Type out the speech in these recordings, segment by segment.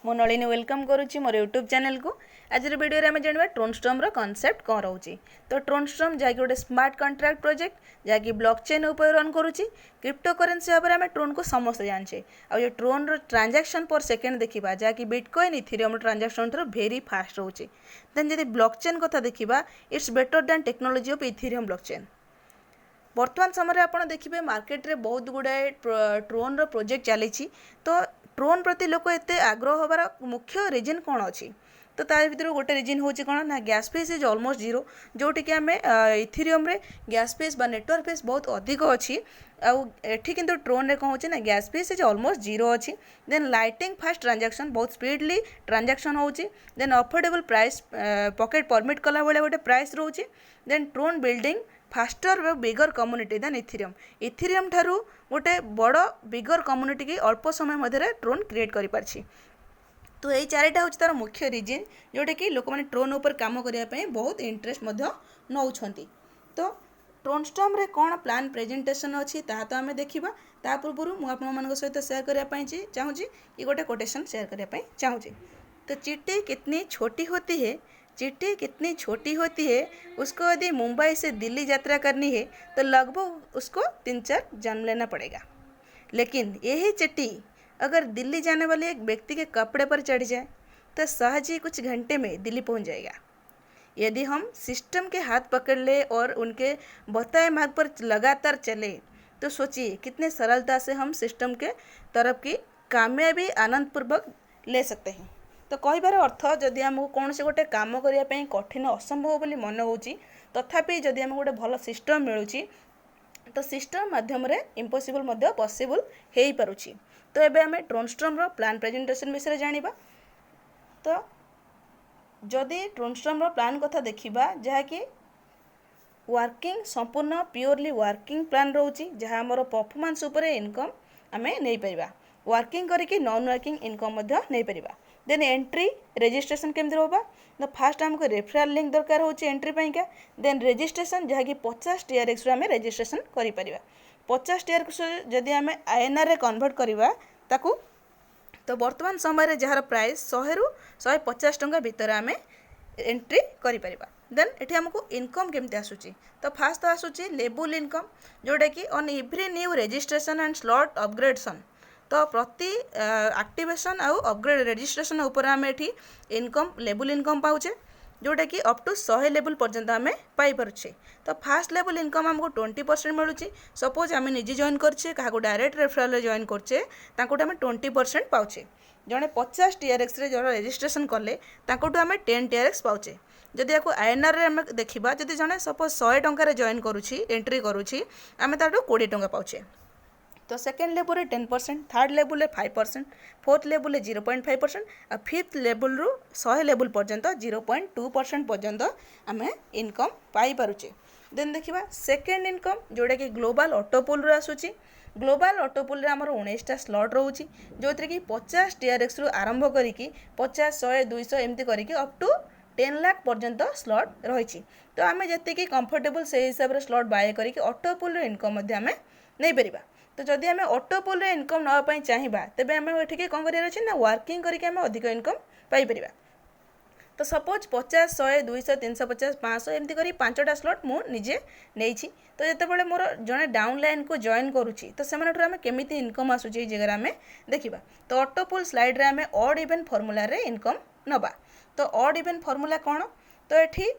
मु नलिनी वेलकम करुच्ची मोर YouTube channel को। आज वीडियो रे आम जानवा ट्रोनस्टॉर्म रो कॉन्सेप्ट कौन रोचे। तो ट्रोनस्टॉर्म जहाँकि गोटे स्मार्ट कॉन्ट्रैक्ट प्रोजेक्ट जहाँकि ब्लॉकचेन उपर रन करुच्ची क्रिप्टो करेन्सी भाव में आम ट्रोन को समस्त जाने। आ जो ट्रोन रो ट्रांजैक्शन पर सेकेंड देखा जहाँकि बिटकॉइन इथेरियम ट्रांजैक्शन ठार भेरी फास्ट रोचे। देन जब ब्लॉकचेन कथा देखा it's better than technology of Ethereum blockchain. वर्तमान समय आप देखिए मार्केट रे बहुत गुड़ाए ट्रोन रो प्रोजेक्ट चली। तो ट्रोन प्रति लोक एत आग्रह हबार मुख्य रिजन कौन अच्छी। तो तार भर गोटे रिजन हूँ कौन ना gas fees is almost zero जोटिक आम इथेरियम रे गैस फीस बा नेटवर्क फीस बहुत अधिक अच्छी। आठी किंतु ट्रोन रे कौन होची ना gas fees is almost zero अच्छी। देन लाइटिंग फास्ट ट्रांजैक्शन बहुत स्पीडली ट्रांजैक्शन होची। Then affordable price pocket permit कला भाई गोटे प्राइस रोची। Then Tron building faster bigger community then Ethereum ठारू गोटे बड़ बिगर कम्युनिटी की अल्प समय मध्य ट्रोन क्रिएट कर पारछि। तो यही चारिटा हूँ तार मुख्य रिजन जोटा कि लोक मैंने ट्रोन उपर काम करने बहुत इंटरेस्ट नौ। तो ट्रोनस्टॉर्म रे कौन प्लान प्रेजेंटेशन अच्छी तो आम देखा ता पूर्व मुझे सहित शेयर करने चाहूँगी कि गोटे कोटेशन शेयर करने चाहूँगी। तो चिट्ठी कितनी छोटी होती है, चिट्ठी कितनी छोटी होती है, उसको यदि मुंबई से दिल्ली यात्रा करनी है तो लगभग उसको 3-4 जन्म लेना पड़ेगा। लेकिन यही चिट्ठी अगर दिल्ली जाने वाले एक व्यक्ति के कपड़े पर चढ़ जाए तो सहज ही कुछ घंटे में दिल्ली पहुंच जाएगा। यदि हम सिस्टम के हाथ पकड़ ले और उनके बताए मार्ग पर लगातार चले तो सोचिए कितने सरलता से हम सिस्टम के तरफ की कामयाबी आनंदपूर्वक ले सकते हैं। तो कहबार अर्थ जदि आमको कौन से गोटे काम करने कठिन असंभव बोली मन हो तथापि जदि आम गोटे भल सिस्टम मिलूँ तो सिस्टम माध्यम इम्पॉसिबल पॉसिबल हो पारुछि। तो एबे आमे ट्रोनस्टॉर्म रो प्लान प्रेजेंटेशन विषय जानिबा। तो जदि ट्रोनस्टॉर्म रो प्लान कथा देखिबा जहाँकि वर्किंग संपूर्ण प्योरली वर्किंग प्लान रोची जहाँ आमर परफॉर्मेंस उपरे इनकम आमे नहीं परिबा। वर्किंग करके नॉन वर्किंग इनकम नहीं परिबा। देन एंट्री रजिस्ट्रेशन केमती होगा ना फास्ट आमको रेफरल लिंक दरकार होची एंट्री पाइका। देन रजिस्ट्रेशन जहाँकि 50 TRX आम रजिस्ट्रेशन करिपरिबा। 50 TRX जदि आम INR रे कन्वर्ट करवा ताकू तो वर्तमान समय जार प्राइस 100 रु 150 टंका भितर आम एंट्री करिपरिबा। देन एठी हमको इनकम केमती आसुची तो फास्ट तो आसुची लेबुल इनकम जोटा कि on every new registration and slot upgradation. तो प्रति एक्टिवेशन आउ अपग्रेड रजिस्ट्रेशन उपर आम एठी इनकम लेबुल इनकम पाउचे जोटा कि अप टू 100 लेवल पर्यंत आम पाइपे। तो फास्ट लेवल इनकम आमको 20% मिलूँ। सपोज आम निजे जॉइन करछे क्या डायरेक्ट रेफरल जॉइन करछे तांकोट आम 20% पाउचे। जड़े 50 TRX रे जरा रजिस्ट्रेशन कले तांकोट आम 10 TRX पाउचे। जदि आपको INR रे आम देखा जदि जड़े सपोज 100 टंकार जॉइन करुँची एंट्री करुँची आम ताठू 20 टंका पाउचे। तो second level 10%, third level 5%, fourth level 0.5% और फिफ्थ लेवल रु 100 लेवल पर्यंत 0.2% पर्यंत आम इनकम पाई पारुचे। देन देखिबा सेकेंड इनकम जोटा कि ग्लोबल ऑटोपुल रो आसुची। ग्लोबल ऑटोपुल रे हमर 19टा स्लॉट रोची जोथरे कि 50 TRX रु आरंभ करिकी 50, 100, 200 एमती करिकी अप टू 10 लाख पर्यंत स्लॉट रही। तो आम जी कंफर्टेबल से हिसाब से स्लॉट बाय करिकी ऑटोपुल इनकम आम नहीं परिबा। तो जदि आम ऑटोपुल इनकम नापी चाहिए तेज आम ये कौन कर ना वर्किंग करके आम अधिक इनकम पाइपर। तो सपोज 50, 100, 200, 350, 500 एमती कर 5टा स्लॉट मुझे नहीं। तो जिते मोर जड़े डाउन लाइन को जॉइन करुच्ची तो से आम केमी इनकम आसूँ जगह आम देखा। तो ऑटोपुल स्लाइड रे आम ऑड इवन फॉर्मूला रे इनकम नबा। तो ऑड इवन फॉर्मूला कौन तो ये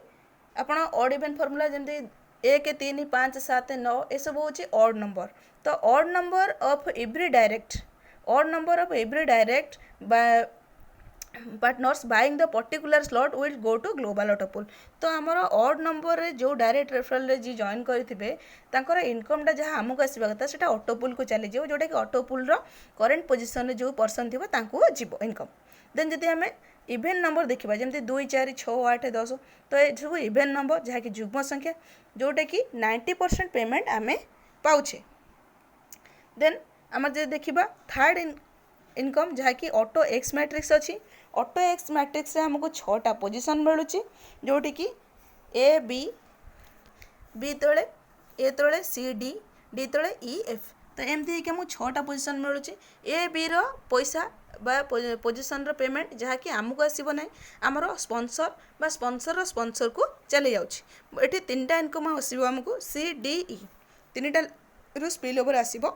आपड़ ऑड इवन फॉर्मूला जमी 1, 3, 5, 7, 9 ये सब हूँ ऑड नंबर। तो odd number of every direct partners buying the particular slot will go to global autopool. तो आमर ऑड नंबर रे जो डायरेक्ट रेफरल जी जॉइन करेंगे तांकर इनकमटा जहाँ आमको आसवा कथा से ऑटोपुल को चली जाओ जोटा कि ऑटोपुल करेन्ट पोजिशन जो पर्सन थी जीव इनकम। देन जदि आम इवेंट नंबर देखा जमी 2, 4, 6, 8, 10 तो ये सब इवेंट नंबर जहाँकि जुग्म संख्या जोटा कि 90% पेमेंट आम पाउछे। देन आम जो देखा थर्ड इनकम जहाँकि ऑटो एक्स मैट्रिक्स अच्छी। ऑटो एक्स मैट्रिक्स आमको 6टा पोजिशन मिलूँ जोटी कि ए बी तले ए तले सी डी तले ई एफ। तो एमती आमको 6टा पोजिशन मिलूँ। ए बी रो पैसा पोजिशन पेमेंट जहाँकि आमको आसब ना आमर स्पॉन्सर बा स्पॉन्सर को चली जाऊँगी ये 3टा इनकम आसब आमको CDE 3टा रु स्पिल ओवर आसब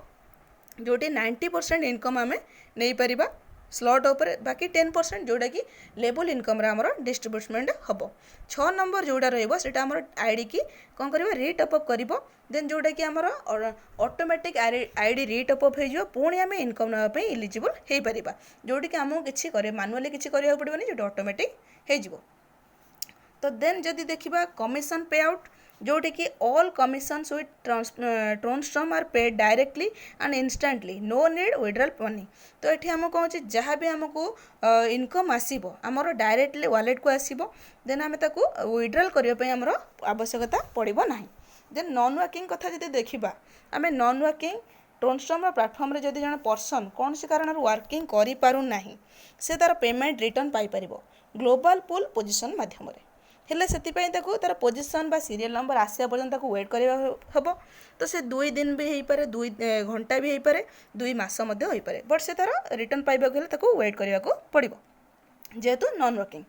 जोटी 90% इनकम आम नहीं पारिबा स्लॉट उपर बाकी 10% जोटा कि लेवल इनकम आमर डिस्ट्रीब्यूटमेंट हम 6 नंबर जोड़ा रहा आमर आईडी की कौन कर रिटॉपअप कर देन जोटा कि आमर ऑटोमेटिक आईडी रिटॉपअप हो पुणी आम इनकम नापी इलिजिबल हो पार जोटी कि आमको किसी मानुआली किसी करा पड़ोनी जो ऑटोमेटिक हो तो देन जदि देखा कमिशन पे आउट जोटी कि all commissions with Tronstorm are paid directly and instantly no need withdrawal money तो ये आम कौन जहाँ भी आमको इनकम आसब आमर डायरेक्टली वॉलेट को आसब देन आम विड्रॉल करने आमर आवश्यकता पड़ो ना देन नॉन वर्किंग कथा जब देखा आम नॉन वर्किंग ट्रोनस्टॉर्म प्लाटफर्म जब जन पर्सन कौन से कारण वर्किंग करूना से तार payment return Piper global pool position मध्यम हेले से तार पोजिशन बा सीरियल नंबर आसा पर्यंत वेट करवा हम तो से 2 दिन भी हो पारे 2 घंटा भी हो पारे 2 मास हो पारे बट से तार रिटर्न पाइबा वेट करने को पड़ो जेहेतु नॉन वर्किंग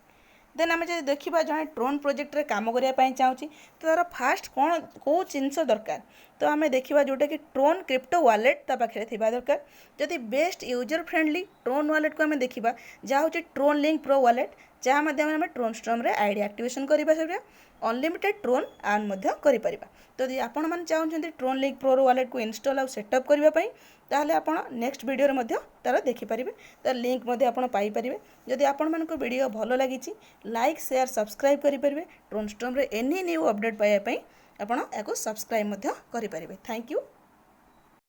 देन आम जब देखा जड़े ट्रोन प्रोजेक्ट रे काम करने चाहूँगी तो तार फास्ट कौन कौ जिनस दरकार तो आम देखा जोटा कि ट्रोन क्रिप्टो वॉलेट ता पाखे थी दरकार जदि best user friendly Tron wallet को आम देखा जहाँ हूँ ट्रोन लिंक प्रो वॉलेट जहाँ माध्यम ट्रोनस्टॉर्म रे आईडी एक्टिवेशन करवा अनलिमिटेड ट्रोन आर्न करें तो यदि आपण मैंने चाहते ट्रोन लिंक प्रो वॉलेट को इंस्टॉल आउ सेटअप करने ताहले आपण नेक्स्ट वीडियो में तार देखिपारे तार लिंक पाइपर जदि आपण मानक वीडियो भल लगी लाइक शेयर सब्सक्राइब करेंगे ट्रोनस्टॉर्म रे एनी न्यू अपडेट पाइबापी आपड़ या सब्सक्राइब करेंगे थैंक यू।